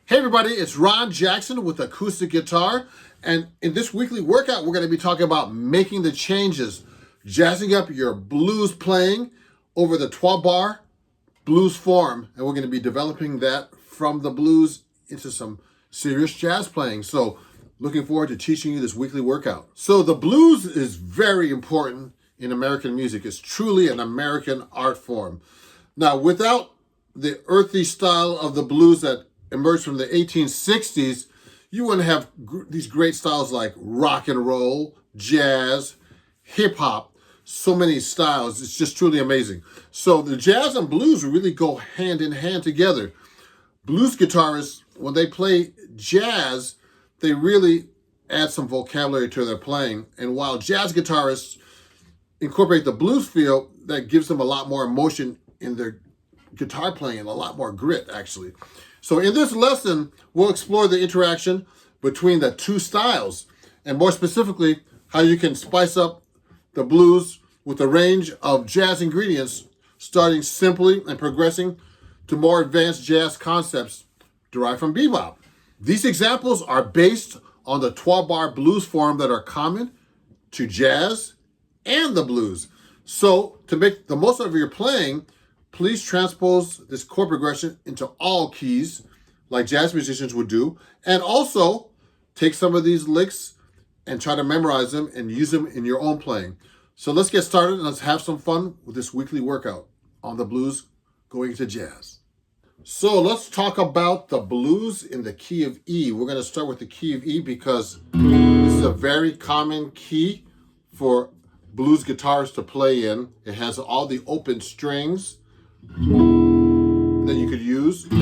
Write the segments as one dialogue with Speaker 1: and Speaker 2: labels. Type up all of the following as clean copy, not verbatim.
Speaker 1: Hey everybody, it's Ron Jackson with acoustic guitar, and in this weekly workout we're going to be talking about making the changes, jazzing up your blues playing over the 12-bar blues form, and we're going to be developing that from the blues into some serious jazz playing. So looking forward to teaching you this weekly workout. So the blues is very important in American music. It's truly an American art form. Now, without the earthy style of the blues that emerged from the 1860s, you wouldn't have these great styles like rock and roll, jazz, hip hop, so many styles. It's just truly amazing. So the jazz and blues really go hand in hand together. Blues guitarists, when they play jazz, they really add some vocabulary to their playing. And while jazz guitarists incorporate the blues feel, that gives them a lot more emotion in their guitar playing and a lot more grit, actually. So in this lesson, we'll explore the interaction between the two styles, and more specifically, how you can spice up the blues with a range of jazz ingredients, starting simply and progressing to more advanced jazz concepts derived from bebop. These examples are based on the 12-bar blues form that are common to jazz and the blues. So to make the most of your playing, please transpose this chord progression into all keys, like jazz musicians would do, and also take some of these licks and try to memorize them and use them in your own playing. So let's get started and let's have some fun with this weekly workout on the blues going to jazz. So let's talk about the blues in the key of E. We're going to start with the key of E because this is a very common key for blues guitarists to play in. It has all the open strings that you could use, and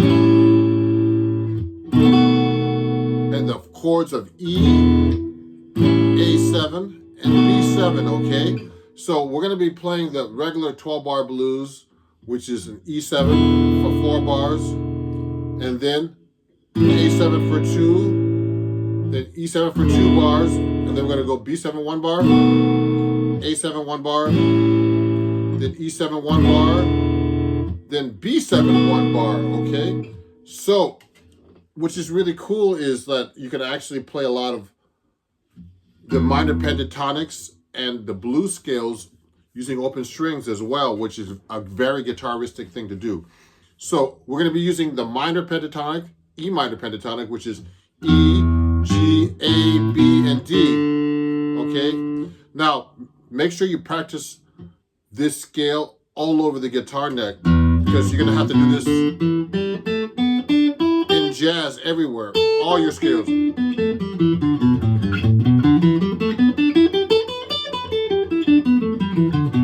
Speaker 1: the chords of E, A7, and B7, okay? So we're going to be playing the regular 12-bar blues, which is an E7 for 4 bars, and then A7 for 2, then E7 for 2 bars, and then we're going to go B7 1 bar, A7 1 bar, then E7 1 bar, then B7 1 bar, okay? So, which is really cool is that you can actually play a lot of the minor pentatonics and the blues scales using open strings as well, which is a very guitaristic thing to do. So, we're going to be using the minor pentatonic, E minor pentatonic, which is E, G, A, B, and D, okay? Now, make sure you practice this scale all over the guitar neck, because you're going to have to do this in jazz everywhere, all your scales.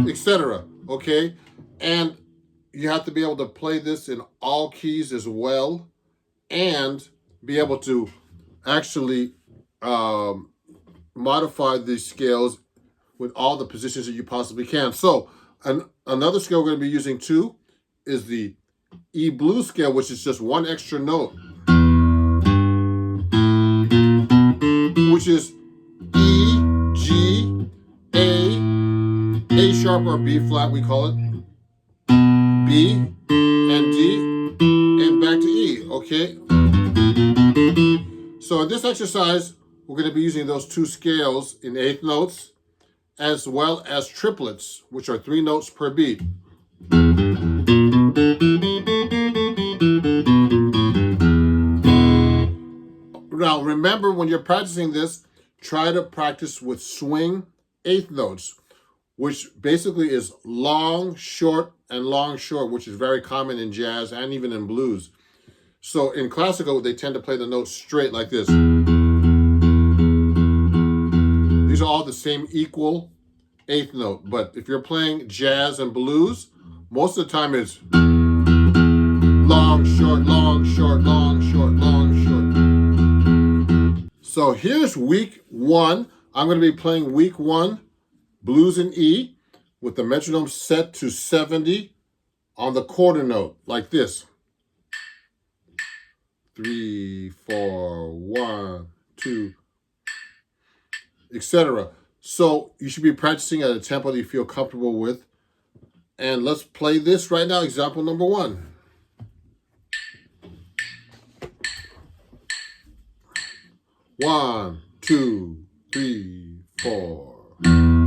Speaker 1: Etc. Okay? And you have to be able to play this in all keys as well, and be able to actually modify these scales with all the positions that you possibly can. So, another scale we're going to be using too is the E blues scale, which is just one extra note, which is E, G, A sharp or B flat we call it, B and D, and back to E, okay? So in this exercise, we're going to be using those two scales in eighth notes, as well as triplets, which are 3 notes per beat. Now, remember, when you're practicing this, try to practice with swing eighth notes, which basically is long, short, and long, short, which is very common in jazz and even in blues. So in classical, they tend to play the notes straight like this. These are all the same equal eighth note, but if you're playing jazz and blues, most of the time it's long, short, long, short, long, short, long, short. So here's week 1. I'm going to be playing week 1, blues in E, with the metronome set to 70 on the quarter note, like this. 3, 4, 1, 2, etc. So you should be practicing at a tempo that you feel comfortable with. And let's play this right now, example number 1. 1, 2, 3, 4.